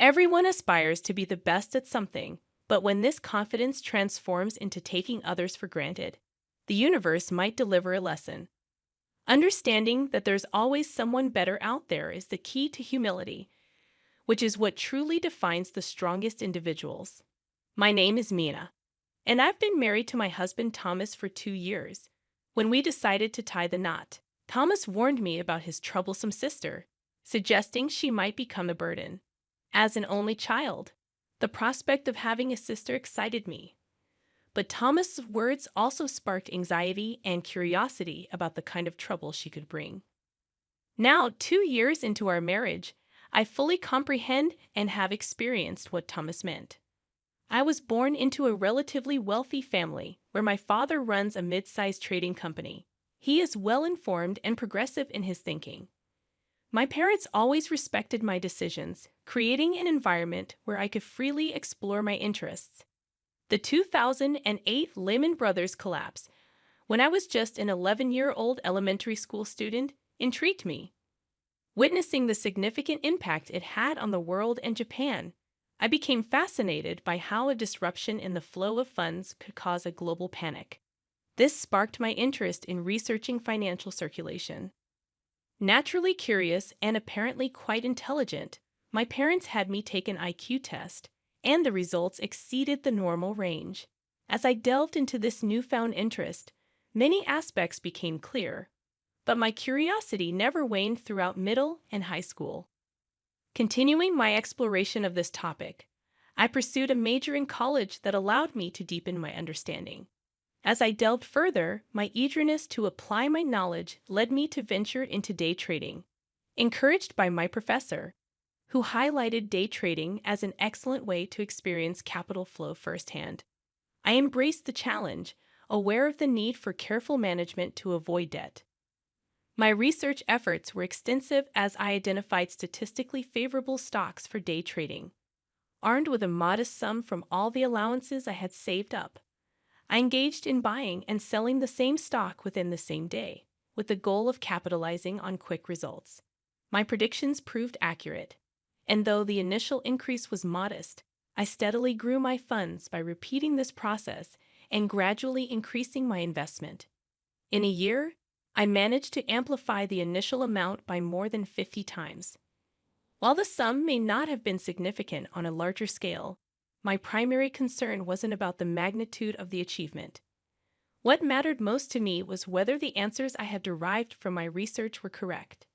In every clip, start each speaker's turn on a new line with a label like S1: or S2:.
S1: Everyone aspires to be the best at something, but when this confidence transforms into taking others for granted, the universe might deliver a lesson. Understanding that there's always someone better out there is the key to humility, which is what truly defines the strongest individuals. My name is Mina, and I've been married to my husband Thomas for 2 years. When we decided to tie the knot, Thomas warned me about his troublesome sister, suggesting she might become a burden. As an only child, the prospect of having a sister excited me. But Thomas's words also sparked anxiety and curiosity about the kind of trouble she could bring. Now, 2 years into our marriage, I fully comprehend and have experienced what Thomas meant. I was born into a relatively wealthy family where my father runs a mid-sized trading company. He is well-informed and progressive in his thinking. My parents always respected my decisions, creating an environment where I could freely explore my interests. The 2008 Lehman Brothers collapse, when I was just an 11-year-old elementary school student, intrigued me. Witnessing the significant impact it had on the world and Japan, I became fascinated by how a disruption in the flow of funds could cause a global panic. This sparked my interest in researching financial circulation. Naturally curious and apparently quite intelligent, my parents had me take an IQ test, and the results exceeded the normal range. As I delved into this newfound interest, many aspects became clear, but my curiosity never waned throughout middle and high school. Continuing my exploration of this topic, I pursued a major in college that allowed me to deepen my understanding. As I delved further, my eagerness to apply my knowledge led me to venture into day trading, encouraged by my professor, who highlighted day trading as an excellent way to experience capital flow firsthand. I embraced the challenge, aware of the need for careful management to avoid debt. My research efforts were extensive as I identified statistically favorable stocks for day trading. Armed with a modest sum from all the allowances I had saved up, I engaged in buying and selling the same stock within the same day, with the goal of capitalizing on quick results. My predictions proved accurate, and though the initial increase was modest, I steadily grew my funds by repeating this process and gradually increasing my investment. In a year, I managed to amplify the initial amount by more than 50 times. While the sum may not have been significant on a larger scale, my primary concern wasn't about the magnitude of the achievement. What mattered most to me was whether the answers I had derived from my research were correct.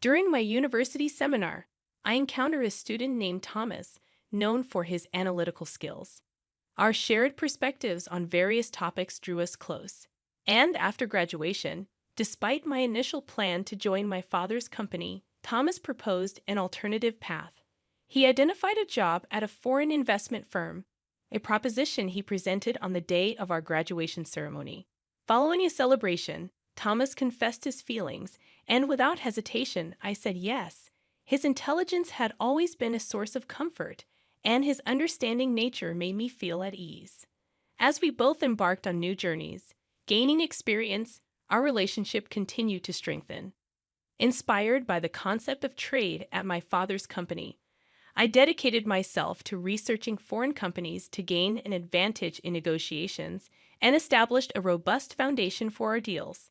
S1: During my university seminar, I encountered a student named Thomas, known for his analytical skills. Our shared perspectives on various topics drew us close, and after graduation, despite my initial plan to join my father's company, Thomas proposed an alternative path. He identified a job at a foreign investment firm, a proposition he presented on the day of our graduation ceremony. Following a celebration, Thomas confessed his feelings, and without hesitation, I said yes. His intelligence had always been a source of comfort, and his understanding nature made me feel at ease. As we both embarked on new journeys, gaining experience, our relationship continued to strengthen. Inspired by the concept of trade at my father's company, I dedicated myself to researching foreign companies to gain an advantage in negotiations and established a robust foundation for our deals.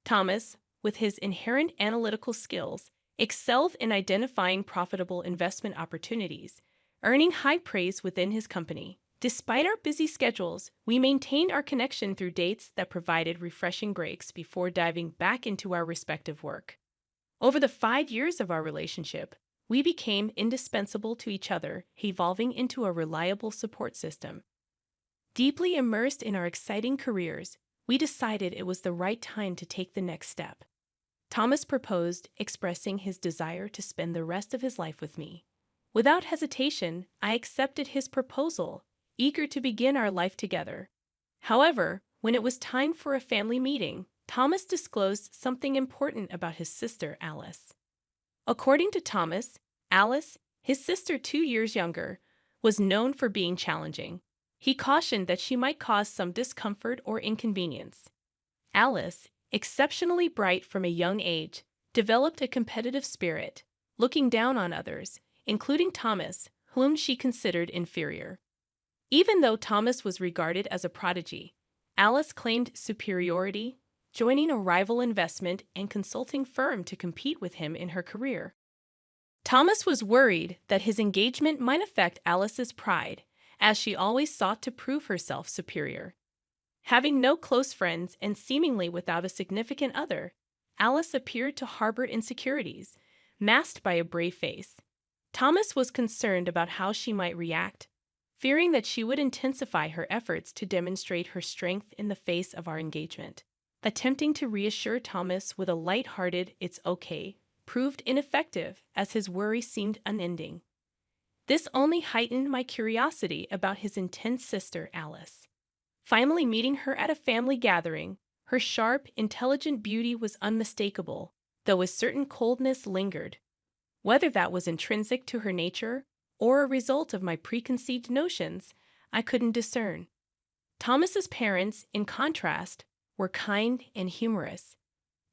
S1: Thomas, with his inherent analytical skills, excelled in identifying profitable investment opportunities, earning high praise within his company. Despite our busy schedules, we maintained our connection through dates that provided refreshing breaks before diving back into our respective work. Over the 5 years of our relationship, we became indispensable to each other, evolving into a reliable support system. Deeply immersed in our exciting careers, we decided it was the right time to take the next step. Thomas proposed, expressing his desire to spend the rest of his life with me. Without hesitation, I accepted his proposal, eager to begin our life together. However, when it was time for a family meeting, Thomas disclosed something important about his sister, Alice. According to Thomas, Alice, his sister 2 years younger, was known for being challenging. He cautioned that she might cause some discomfort or inconvenience. Alice, exceptionally bright from a young age, developed a competitive spirit, looking down on others, including Thomas, whom she considered inferior. Even though Thomas was regarded as a prodigy, Alice claimed superiority, joining a rival investment and consulting firm to compete with him in her career. Thomas was worried that his engagement might affect Alice's pride, as she always sought to prove herself superior. Having no close friends and seemingly without a significant other, Alice appeared to harbor insecurities, masked by a brave face. Thomas was concerned about how she might react, fearing that she would intensify her efforts to demonstrate her strength in the face of our engagement. Attempting to reassure Thomas with a light-hearted "it's okay" proved ineffective, as his worry seemed unending. This only heightened my curiosity about his intense sister, Alice. Finally meeting her at a family gathering, her sharp, intelligent beauty was unmistakable, though a certain coldness lingered. Whether that was intrinsic to her nature or a result of my preconceived notions, I couldn't discern. Thomas's parents, in contrast, were kind and humorous,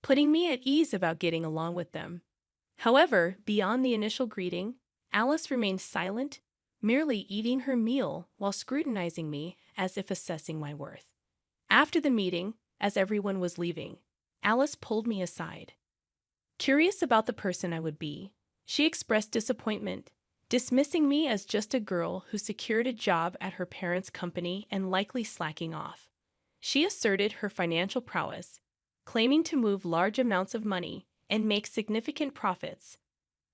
S1: putting me at ease about getting along with them. However, beyond the initial greeting, Alice remained silent, merely eating her meal while scrutinizing me as if assessing my worth. After the meeting, as everyone was leaving, Alice pulled me aside. Curious about the person I would be, she expressed disappointment, dismissing me as just a girl who secured a job at her parents' company and likely slacking off. She asserted her financial prowess, claiming to move large amounts of money and make significant profits,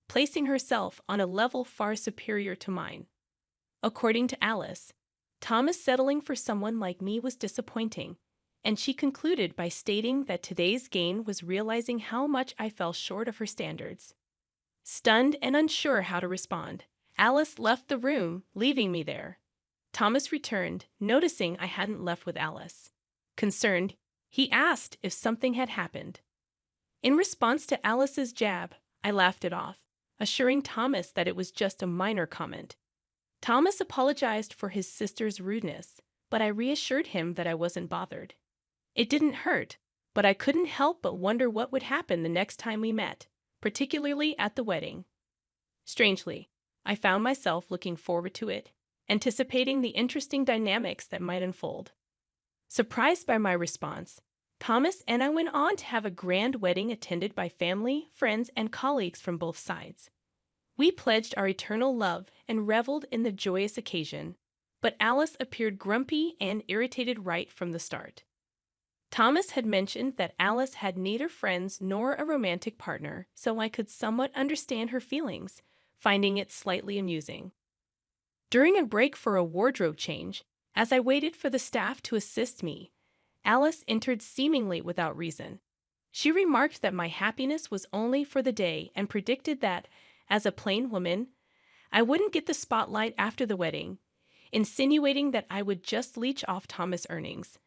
S1: placing herself on a level far superior to mine. According to Alice, Thomas settling for someone like me was disappointing, and she concluded by stating that today's gain was realizing how much I fell short of her standards. Stunned and unsure how to respond, Alice left the room, leaving me there. Thomas returned, noticing I hadn't left with Alice. Concerned, he asked if something had happened. In response to Alice's jab, I laughed it off, assuring Thomas that it was just a minor comment. Thomas apologized for his sister's rudeness, but I reassured him that I wasn't bothered. It didn't hurt, but I couldn't help but wonder what would happen the next time we met, particularly at the wedding. Strangely, I found myself looking forward to it, anticipating the interesting dynamics that might unfold. Surprised by my response, Thomas and I went on to have a grand wedding attended by family, friends, and colleagues from both sides. We pledged our eternal love and reveled in the joyous occasion, but Alice appeared grumpy and irritated right from the start. Thomas had mentioned that Alice had neither friends nor a romantic partner, so I could somewhat understand her feelings, finding it slightly amusing. During a break for a wardrobe change, as I waited for the staff to assist me, Alice entered seemingly without reason. She remarked that my happiness was only for the day and predicted that, as a plain woman, I wouldn't get the spotlight after the wedding, insinuating that I would just leech off Thomas' earnings.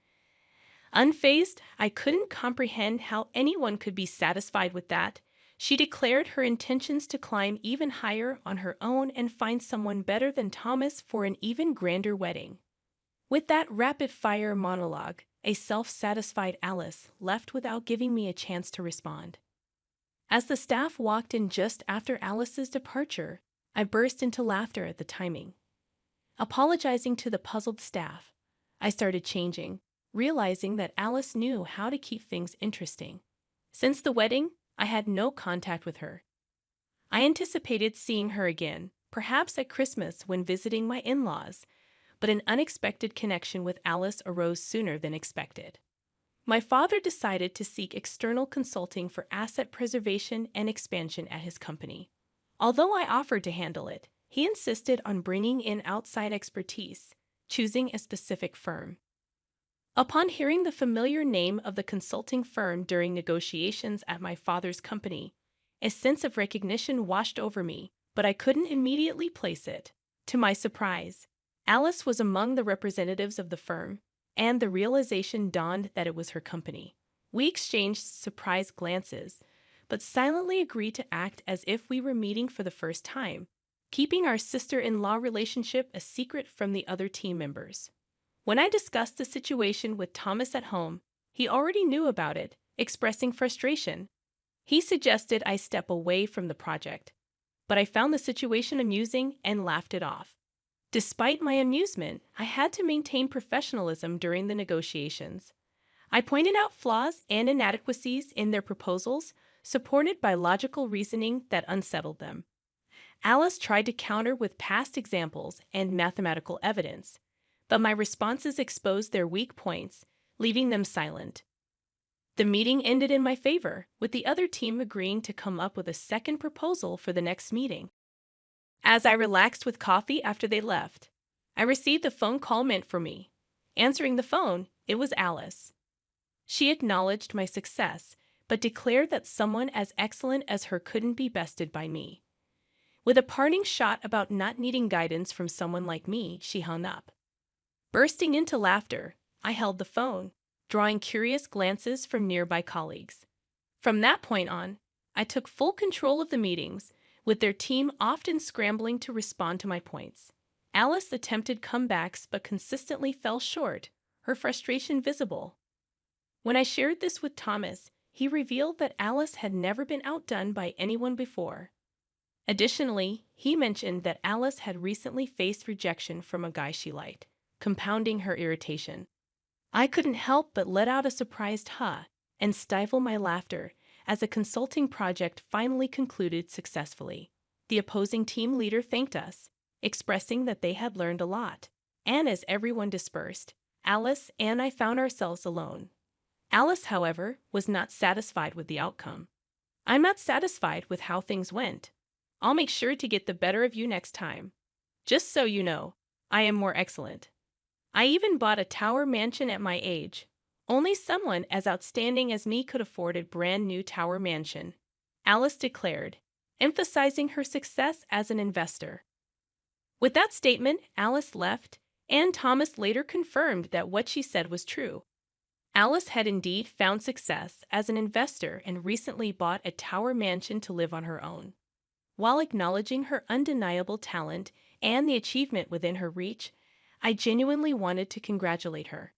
S1: Unfazed, I couldn't comprehend how anyone could be satisfied with that. She declared her intentions to climb even higher on her own and find someone better than Thomas for an even grander wedding. With that rapid-fire monologue, a self-satisfied Alice left without giving me a chance to respond. As the staff walked in just after Alice's departure, I burst into laughter at the timing. Apologizing to the puzzled staff, I started changing, realizing that Alice knew how to keep things interesting. Since the wedding, I had no contact with her. I anticipated seeing her again, perhaps at Christmas when visiting my in-laws, but an unexpected connection with Alice arose sooner than expected. My father decided to seek external consulting for asset preservation and expansion at his company. Although I offered to handle it, he insisted on bringing in outside expertise, choosing a specific firm. Upon hearing the familiar name of the consulting firm during negotiations at my father's company, a sense of recognition washed over me, but I couldn't immediately place it. To my surprise, Alice was among the representatives of the firm, and the realization dawned that it was her company. We exchanged surprised glances, but silently agreed to act as if we were meeting for the first time, keeping our sister-in-law relationship a secret from the other team members. When I discussed the situation with Thomas at home, he already knew about it, expressing frustration. He suggested I step away from the project. but I found the situation amusing and laughed it off. Despite my amusement, I had to maintain professionalism during the negotiations. I pointed out flaws and inadequacies in their proposals, supported by logical reasoning that unsettled them. Alice tried to counter with past examples and mathematical evidence, but my responses exposed their weak points, leaving them silent. The meeting ended in my favor, with the other team agreeing to come up with a second proposal for the next meeting. As I relaxed with coffee after they left, I received a phone call meant for me. Answering the phone, it was Alice. She acknowledged my success, but declared that someone as excellent as her couldn't be bested by me. With a parting shot about not needing guidance from someone like me, she hung up. Bursting into laughter, I held the phone, drawing curious glances from nearby colleagues. From that point on, I took full control of the meetings, with their team often scrambling to respond to my points. Alice attempted comebacks but consistently fell short, her frustration visible. When I shared this with Thomas, he revealed that Alice had never been outdone by anyone before. Additionally, he mentioned that Alice had recently faced rejection from a guy she liked, compounding her irritation. I couldn't help but let out a surprised "huh" and stifle my laughter as the consulting project finally concluded successfully. The opposing team leader thanked us, expressing that they had learned a lot. And as everyone dispersed, Alice and I found ourselves alone. Alice, however, was not satisfied with the outcome. "I'm not satisfied with how things went. I'll make sure to get the better of you next time. Just so you know, I am more excellent. I even bought a tower mansion at my age. Only someone as outstanding as me could afford a brand new tower mansion," Alice declared, emphasizing her success as an investor. With that statement, Alice left, and Thomas later confirmed that what she said was true. Alice had indeed found success as an investor and recently bought a tower mansion to live on her own. While acknowledging her undeniable talent and the achievement within her reach, I genuinely wanted to congratulate her.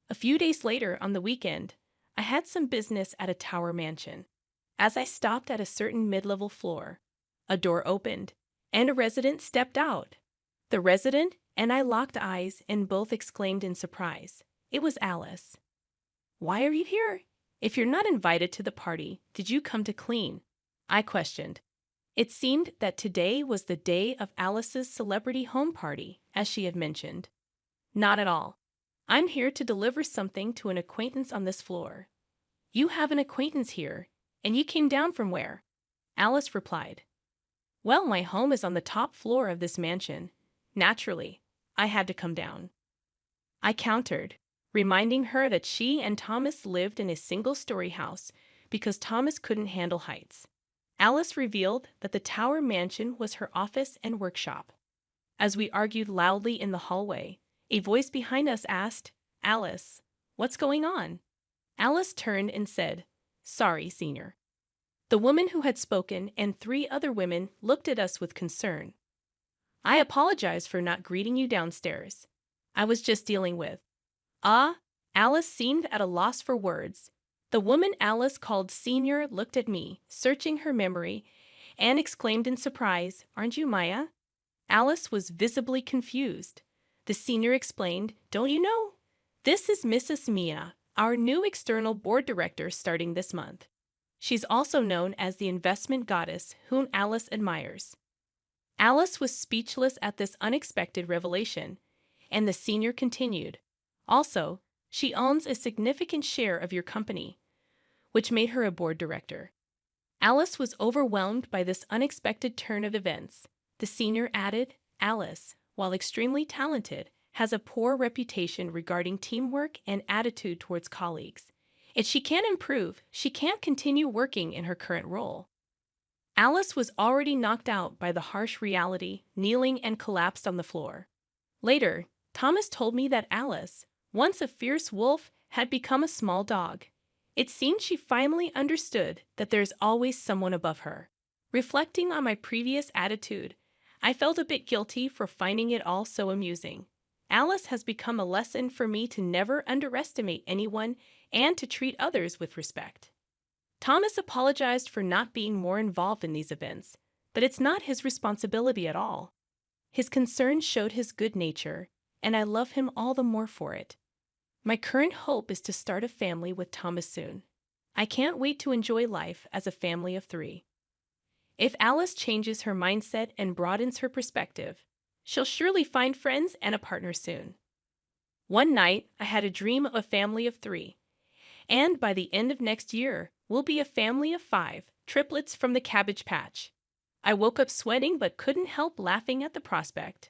S1: A few days later, on the weekend, I had some business at a tower mansion. As I stopped at a certain mid-level floor, a door opened, and a resident stepped out. The resident and I locked eyes and both exclaimed in surprise. It was Alice. "Why are you here? If you're not invited to the party, did you come to clean?" I questioned. It seemed that today was the day of Alice's celebrity home party, as she had mentioned. "Not at all. I'm here to deliver something to an acquaintance on this floor." "You have an acquaintance here, and you came down from where?" Alice replied. "Well, my home is on the top floor of this mansion. Naturally, I had to come down." I countered, reminding her that she and Thomas lived in a single-story house because Thomas couldn't handle heights. Alice revealed that the tower mansion was her office and workshop. As we argued loudly in the hallway, a voice behind us asked, "Alice, what's going on?" Alice turned and said, "Sorry, Senior." The woman who had spoken and 3 other women looked at us with concern. "I apologize for not greeting you downstairs. I was just dealing with—" Alice seemed at a loss for words. The woman Alice called Senior looked at me, searching her memory, and exclaimed in surprise, "Aren't you Maya?" Alice was visibly confused. The senior explained, "Don't you know? This is Mrs. Mia, our new external board director starting this month. She's also known as the investment goddess whom Alice admires." Alice was speechless at this unexpected revelation, and the senior continued, "Also, she owns a significant share of your company, which made her a board director." Alice was overwhelmed by this unexpected turn of events. The senior added, "Alice, while extremely talented, has a poor reputation regarding teamwork and attitude towards colleagues. If she can't improve, she can't continue working in her current role." Alice was already knocked out by the harsh reality, kneeling and collapsed on the floor. Later, Thomas told me that Alice, once a fierce wolf, had become a small dog. It seemed she finally understood that there's always someone above her. Reflecting on my previous attitude, I felt a bit guilty for finding it all so amusing. Alice has become a lesson for me to never underestimate anyone and to treat others with respect. Thomas apologized for not being more involved in these events, But it's not his responsibility at all. His concern showed his good nature, and I love him all the more for it. My current hope is to start a family with Thomas soon. I can't wait to enjoy life as a family of 3. If Alice changes her mindset and broadens her perspective, she'll surely find friends and a partner soon. One night, I had a dream of a family of 3, and by the end of next year, we'll be a family of 5, triplets from the Cabbage Patch. I woke up sweating but couldn't help laughing at the prospect.